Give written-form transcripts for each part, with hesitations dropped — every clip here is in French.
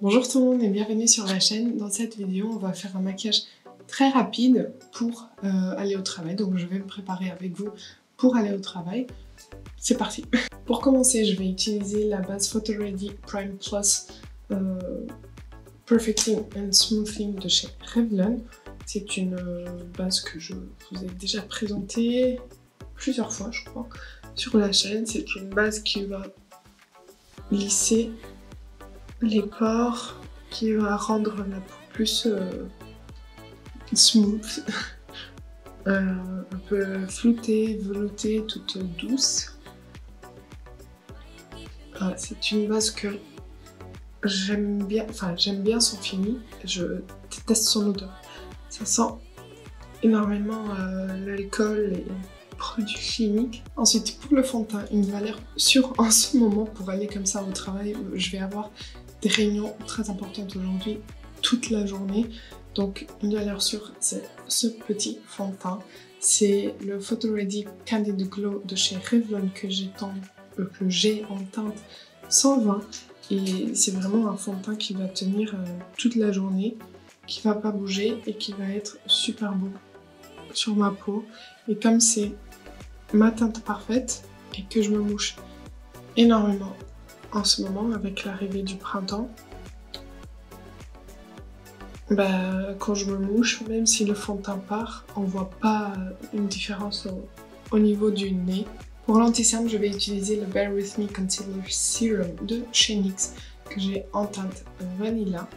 Bonjour tout le monde et bienvenue sur la chaîne. Dans cette vidéo, on va faire un maquillage très rapide pour aller au travail. Donc je vais me préparer avec vous pour aller au travail. C'est parti. Pour commencer, je vais utiliser la base Photo Ready Prime Plus Perfecting and Smoothing de chez Revlon. C'est une base que je vous ai déjà présentée plusieurs fois, je crois, sur la chaîne. C'est une base qui va lisser les pores, qui va rendre la peau plus smooth, un peu floutée, veloutée, toute douce. C'est une base que j'aime bien, j'aime bien son fini, je déteste son odeur. Ça sent énormément l'alcool et produits chimiques. Ensuite, pour le fond de teint, une valeur sûre en ce moment pour aller comme ça au travail. Je vais avoir des réunions très importantes aujourd'hui, toute la journée. Donc, une valeur sûre, c'est ce petit fond de teint. C'est le Photo Ready Candid Glow de chez Revlon que j'ai en teinte 120. Et c'est vraiment un fond de teint qui va tenir toute la journée, qui va pas bouger et qui va être super beau sur ma peau. Et comme c'est ma teinte parfaite et que je me mouche énormément en ce moment avec l'arrivée du printemps, quand je me mouche, même si le fond de teint part, on voit pas une différence au niveau du nez. Pour l'anti-cerne, je vais utiliser le Bare With Me Concealer Serum de chez NYX que j'ai en teinte Vanilla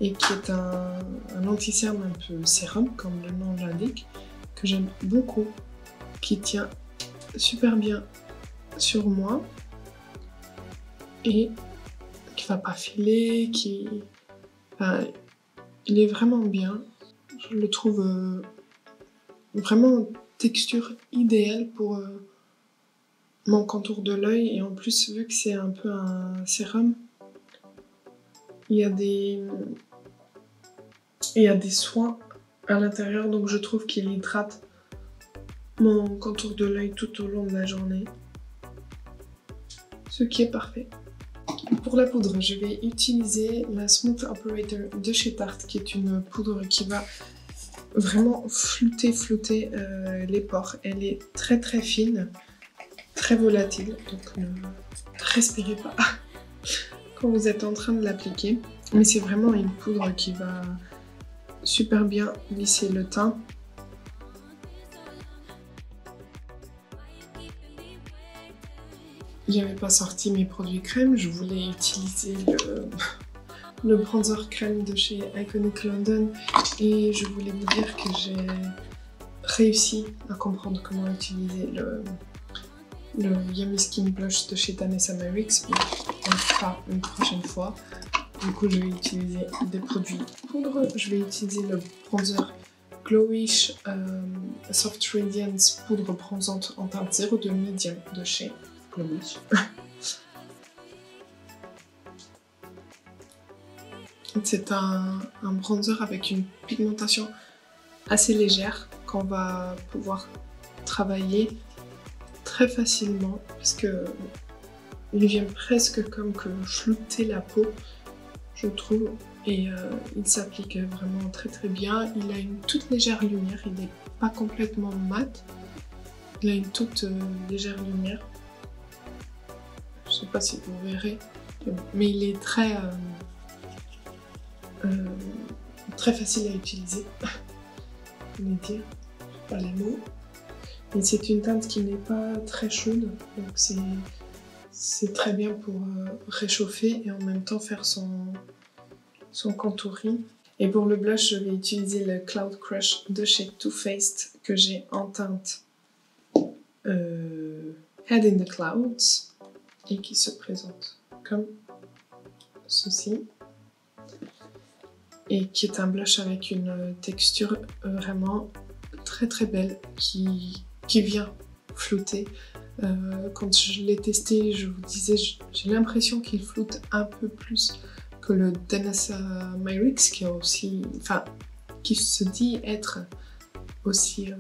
et qui est un anti-cerne un peu sérum comme le nom l'indique, que j'aime beaucoup, qui tient super bien sur moi et qui va pas filer, il est vraiment bien. Je le trouve vraiment texture idéale pour mon contour de l'œil, et en plus vu que c'est un peu un sérum, il y a des soins à l'intérieur, donc je trouve qu'il hydrate mon contour de l'œil tout au long de la journée, ce qui est parfait. Pour la poudre, je vais utiliser la Smooth Operator de chez Tarte, qui est une poudre qui va vraiment flouter les pores. Elle est très très fine, très volatile, donc ne respirez pas quand vous êtes en train de l'appliquer. Mais c'est vraiment une poudre qui va super bien lisser le teint. J'avais pas sorti mes produits crème, je voulais utiliser le bronzer crème de chez Iconic London et je voulais vous dire que j'ai réussi à comprendre comment utiliser le Yummy Skin Blush de chez Danessa Myricks, mais on le fera une prochaine fois. Du coup, je vais utiliser des produits poudre. Je vais utiliser le bronzer Glowish Soft Radiance poudre bronzante en teinte 02 Medium de chez Glowish. C'est un bronzer avec une pigmentation assez légère qu'on va pouvoir travailler très facilement parce que il vient presque comme que flouter la peau, je trouve, et il s'applique vraiment très très bien. Il a une toute légère lumière, il n'est pas complètement mat, il a une toute légère lumière. Je sais pas si vous verrez, mais il est très facile à utiliser. Je vais dire, pas les mots. Et c'est une teinte qui n'est pas très chaude, donc c'est très bien pour réchauffer et en même temps faire son contouring. Et pour le blush, je vais utiliser le Cloud Crush de chez Too Faced que j'ai en teinte Head in the Clouds et qui se présente comme ceci. Et qui est un blush avec une texture vraiment très très belle qui vient flouter. Quand je l'ai testé, je vous disais, j'ai l'impression qu'il floute un peu plus que le Danessa Myricks qui se dit être aussi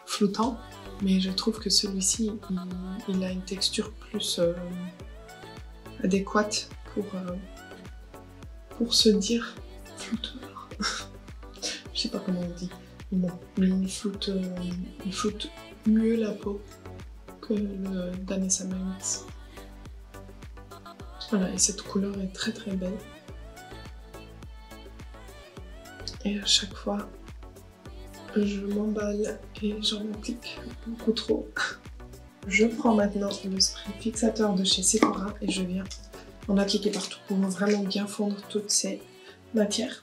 floutant, mais je trouve que celui-ci il a une texture plus adéquate pour se dire flouteur. Je sais pas comment on dit. Mais bon, il floute mieux la peau que le Danessa Mix. Voilà, et cette couleur est très très belle. Et à chaque fois, je m'emballe et j'en applique beaucoup trop. Je prends maintenant le spray fixateur de chez Sephora et je viens en appliquer partout pour vraiment bien fondre toutes ces matières.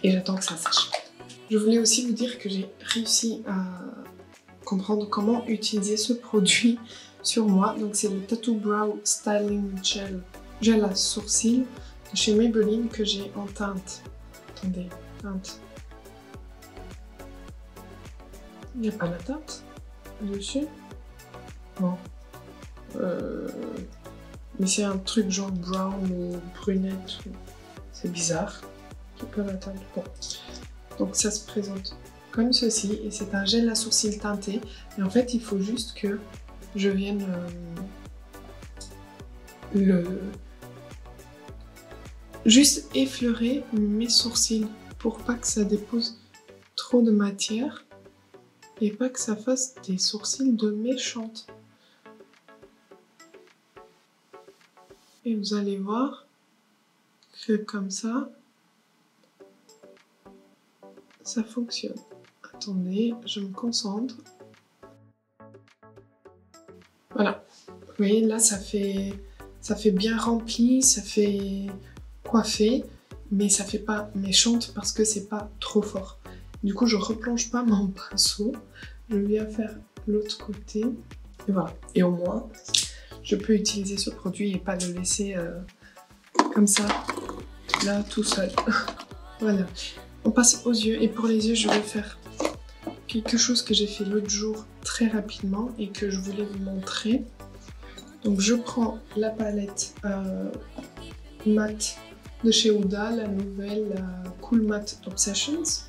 Et j'attends que ça sèche. Je voulais aussi vous dire que j'ai réussi à comprendre comment utiliser ce produit sur moi. Donc c'est le Tattoo Brow Styling Gel à sourcils de chez Maybelline que j'ai en teinte. Attendez, teinte. Il n'y a pas la teinte dessus? Non. Mais c'est un truc genre brown ou brunette. C'est bizarre. Pas la teinte. Bon. Donc ça se présente comme ceci et c'est un gel à sourcils teinté. Et en fait, il faut juste que je vienne juste effleurer mes sourcils pour pas que ça dépose trop de matière et pas que ça fasse des sourcils de méchante. Et vous allez voir que comme ça fonctionne. Attendez, je me concentre. Voilà. Vous voyez, là, ça fait bien rempli, ça fait coiffé, mais ça fait pas méchante parce que c'est pas trop fort. Du coup, je replonge pas mon pinceau. Je viens faire l'autre côté. Et voilà. Et au moins, je peux utiliser ce produit et pas le laisser comme ça, là, tout seul. Voilà. On passe aux yeux et pour les yeux, je vais faire quelque chose que j'ai fait l'autre jour très rapidement et que je voulais vous montrer. Donc je prends la palette matte de chez Huda, la nouvelle Cool Matte Obsessions.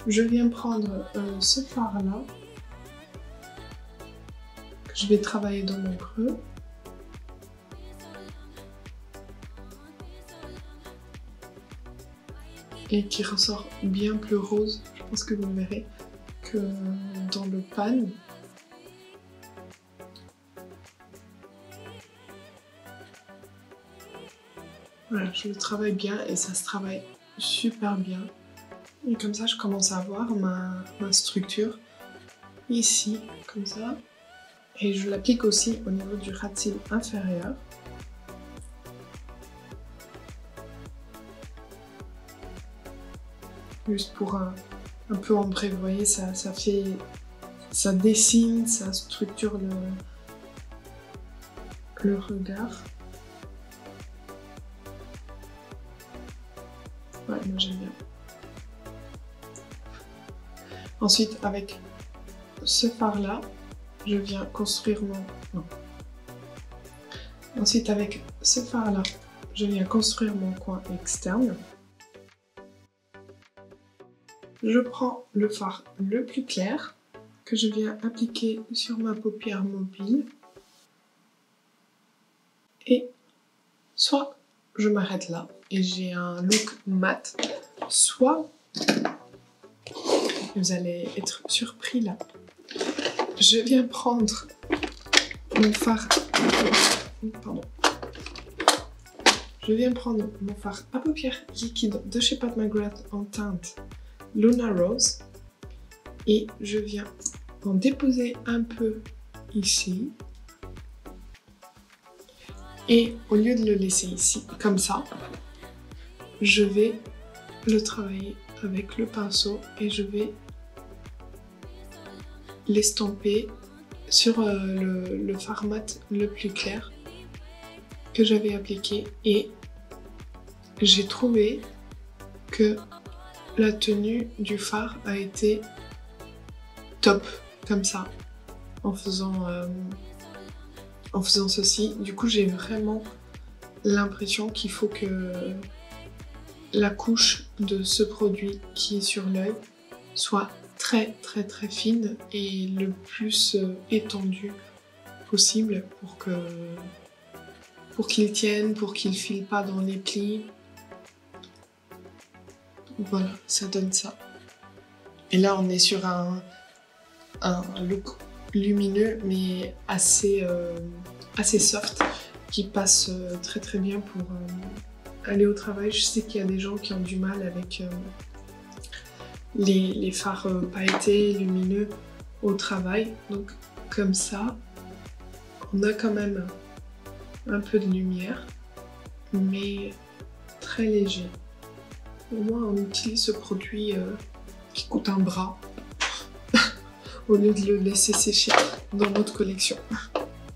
Je viens prendre ce fard là que je vais travailler dans mon creux. Et qui ressort bien plus rose, je pense que vous verrez, que dans le pan. Voilà, je le travaille bien et ça se travaille super bien. Et comme ça, je commence à avoir ma structure ici, comme ça. Et je l'applique aussi au niveau du ras de cils inférieur. Juste pour un peu ombrer, vous voyez, ça dessine, ça structure le regard. Ouais, moi j'aime bien. Ensuite, avec ce fard là, je viens construire mon... Ensuite, avec ce fard là, je viens construire mon coin externe. Je prends le fard le plus clair que je viens appliquer sur ma paupière mobile et soit je m'arrête là et j'ai un look mat, soit vous allez être surpris là. Je viens prendre mon fard, pardon. Je viens prendre mon fard à paupières liquide de chez Pat McGrath en teinte Luna Rose et je viens en déposer un peu ici et au lieu de le laisser ici comme ça, je vais le travailler avec le pinceau et je vais l'estomper sur le fard mat le plus clair que j'avais appliqué et j'ai trouvé que la tenue du fard a été top, comme ça, en faisant ceci. Du coup, j'ai vraiment l'impression qu'il faut que la couche de ce produit qui est sur l'œil soit très très très fine et le plus étendue possible pour qu'il tienne, pour qu'il ne file pas dans les plis. Voilà, ça donne ça. Et là, on est sur un look lumineux, mais assez soft, qui passe très très bien pour aller au travail. Je sais qu'il y a des gens qui ont du mal avec les fards pailletés, lumineux au travail. Donc comme ça, on a quand même un peu de lumière, mais très léger. Au moins on utilise ce produit qui coûte un bras au lieu de le laisser sécher dans notre collection.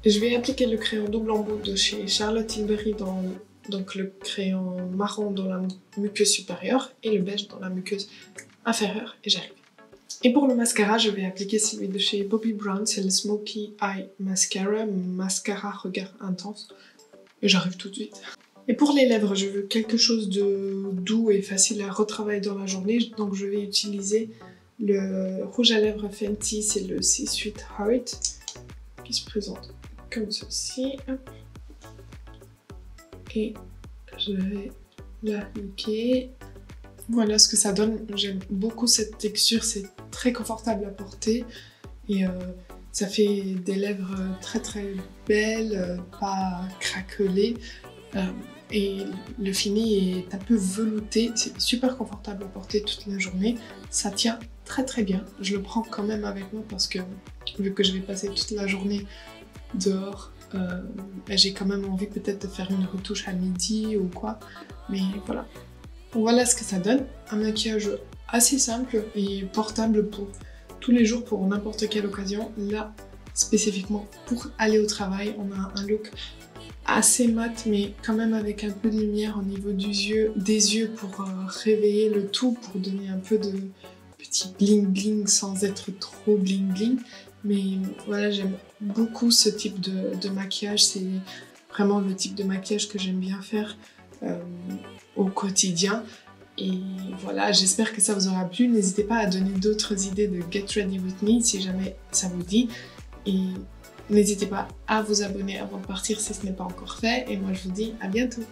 Je vais appliquer le crayon double embout de chez Charlotte Tilbury dans donc le crayon marron dans la muqueuse supérieure et le beige dans la muqueuse inférieure, et j'arrive. Et pour le mascara, je vais appliquer celui de chez Bobbi Brown, c'est le Smoky Eye Mascara regard intense, et j'arrive tout de suite. Et pour les lèvres, je veux quelque chose de doux et facile à retravailler dans la journée, donc je vais utiliser le rouge à lèvres Fenty, c'est le Sea Sweet Heart, qui se présente comme ceci. Et je vais l'appliquer. Voilà ce que ça donne. J'aime beaucoup cette texture, c'est très confortable à porter et ça fait des lèvres très très belles, pas craquelées. Et le fini est un peu velouté, c'est super confortable à porter toute la journée. Ça tient très très bien. Je le prends quand même avec moi parce que vu que je vais passer toute la journée dehors, j'ai quand même envie peut-être de faire une retouche à midi ou quoi, mais voilà. Voilà ce que ça donne, un maquillage assez simple et portable pour tous les jours, pour n'importe quelle occasion. Là, spécifiquement pour aller au travail, on a un look assez mat, mais quand même avec un peu de lumière au niveau des yeux pour réveiller le tout, pour donner un peu de petit bling bling sans être trop bling bling. Mais voilà, j'aime beaucoup ce type de maquillage, c'est vraiment le type de maquillage que j'aime bien faire au quotidien. Et voilà, j'espère que ça vous aura plu. N'hésitez pas à donner d'autres idées de Get Ready With Me si jamais ça vous dit. Et n'hésitez pas à vous abonner avant de partir si ce n'est pas encore fait. Et moi je vous dis à bientôt.